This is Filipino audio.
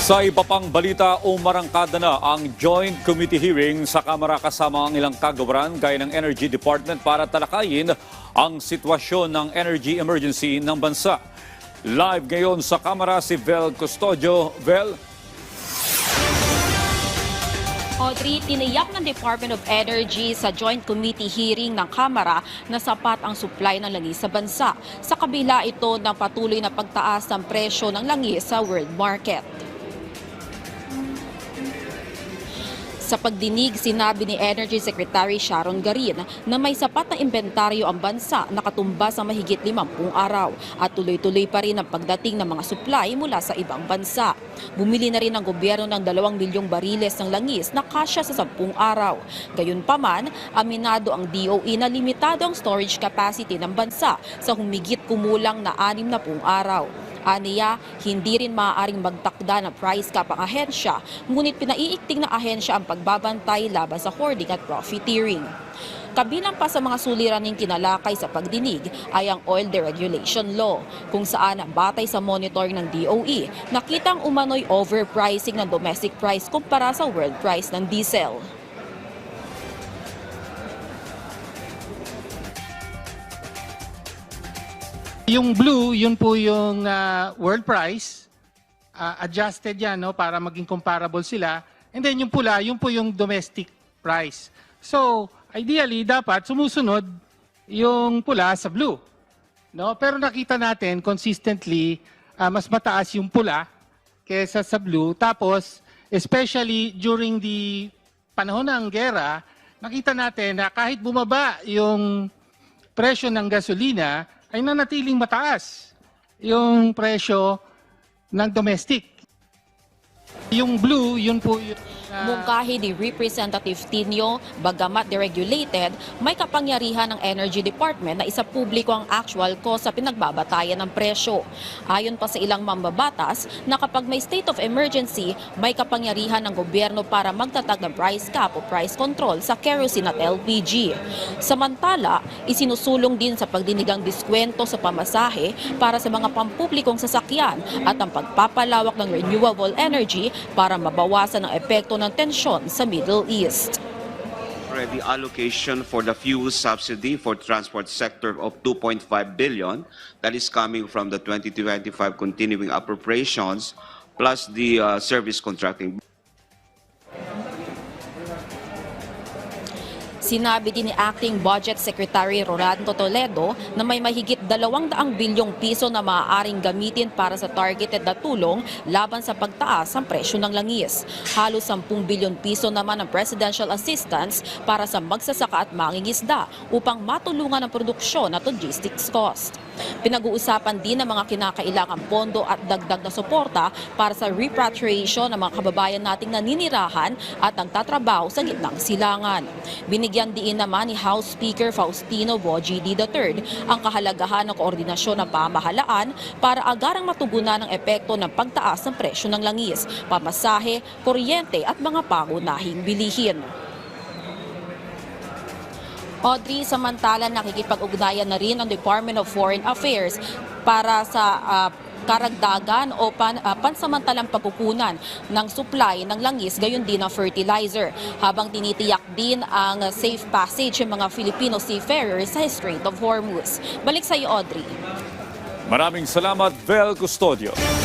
Sa iba pang balita, umarangkada na ang joint committee hearing sa Kamara kasama ang ilang kagawaran gaya ng Energy Department para talakayin ang sitwasyon ng energy emergency ng bansa. Live ngayon sa Kamara si Vel Custodio. Vel? Audrey, tiniyak ng Department of Energy sa Joint Committee hearing ng Kamara na sapat ang supply ng langis sa bansa. Sa kabila ito ng patuloy na pagtaas ng presyo ng langis sa world market. Sa pagdinig, sinabi ni Energy Secretary Sharon Garin na may sapat na inventaryo ang bansa na katumbas ng mahigit 50 araw at tuloy-tuloy pa rin ang pagdating ng mga supply mula sa ibang bansa. Bumili na rin ang gobyerno ng 2 milyong bariles ng langis na kasya sa 10 araw. Gayunpaman, aminado ang DOE na limitado ang storage capacity ng bansa sa humigit kumulang na 60 araw. Aniya, hindi rin maaaring magtakda ng price cap ang ahensya, ngunit pinaiigting ng ahensya ang pagbabantay laban sa hoarding at profiteering. Kabilang pa sa mga suliraning tinalakay sa pagdinig ay ang Oil Deregulation Law, kung saan batay sa monitoring ng DOE, nakitang umano'y overpricing ng domestic price kumpara sa world price ng diesel. Yung blue, yun po yung world price. Adjusted yan, no, para maging comparable sila. And then yung pula, yun po yung domestic price. So, ideally, dapat sumusunod yung pula sa blue. No? Pero nakita natin consistently, mas mataas yung pula kaysa sa blue. Tapos, especially during the panahon ng gera, nakita natin na kahit bumaba yung presyo ng gasolina, ay nanatiling mataas yung presyo ng domestic. Yung blue, yun po yung... Mungkahi ni Representative Tinio, bagamat deregulated, may kapangyarihan ng Energy Department na isapubliko ang actual cost sa pinagbabatayan ng presyo. Ayon pa sa ilang mambabatas na kapag may state of emergency, may kapangyarihan ng gobyerno para magtatag ng price cap o price control sa kerosene at LPG. Samantala, isinusulong din sa pagdinigang diskwento sa pamasahe para sa mga pampublikong sasakyan at ang pagpapalawak ng renewable energy para mabawasan ang epekto ng tensyon sa Middle East. Already allocation for the fuel subsidy for transport sector of 2.5 billion that is coming from the 2025 continuing appropriations plus the service contracting. Sinabi din ni Acting Budget Secretary Rolando Toledo na may mahigit 200 bilyong piso na maaaring gamitin para sa targeted na tulong laban sa pagtaas ng presyo ng langis. Halos 10 bilyon piso naman ang presidential assistance para sa magsasaka at mangingisda upang matulungan ang produksyon at logistics cost. Pinag-uusapan din ang mga kinakailangang pondo at dagdag na suporta para sa repatriation ng mga kababayan nating naninirahan at nagtatrabaho sa gitnang silangan. Binigyan diin naman ni House Speaker Faustino Bogie III ang kahalagahan ng koordinasyon ng pamahalaan para agarang matugunan ang epekto ng pagtaas ng presyo ng langis, pamasahe, kuryente at mga pangunahing bilihin. Audrey, samantala nakikipag-ugnayan na rin ang Department of Foreign Affairs para sa karagdagan o pansamantalang pagkukunan ng supply ng langis, gayon din ng fertilizer, habang tinitiyak din ang safe passage ng mga Filipino seafarers sa Strait of Hormuz. Balik sa iyo, Audrey. Maraming salamat, Vel Custodio.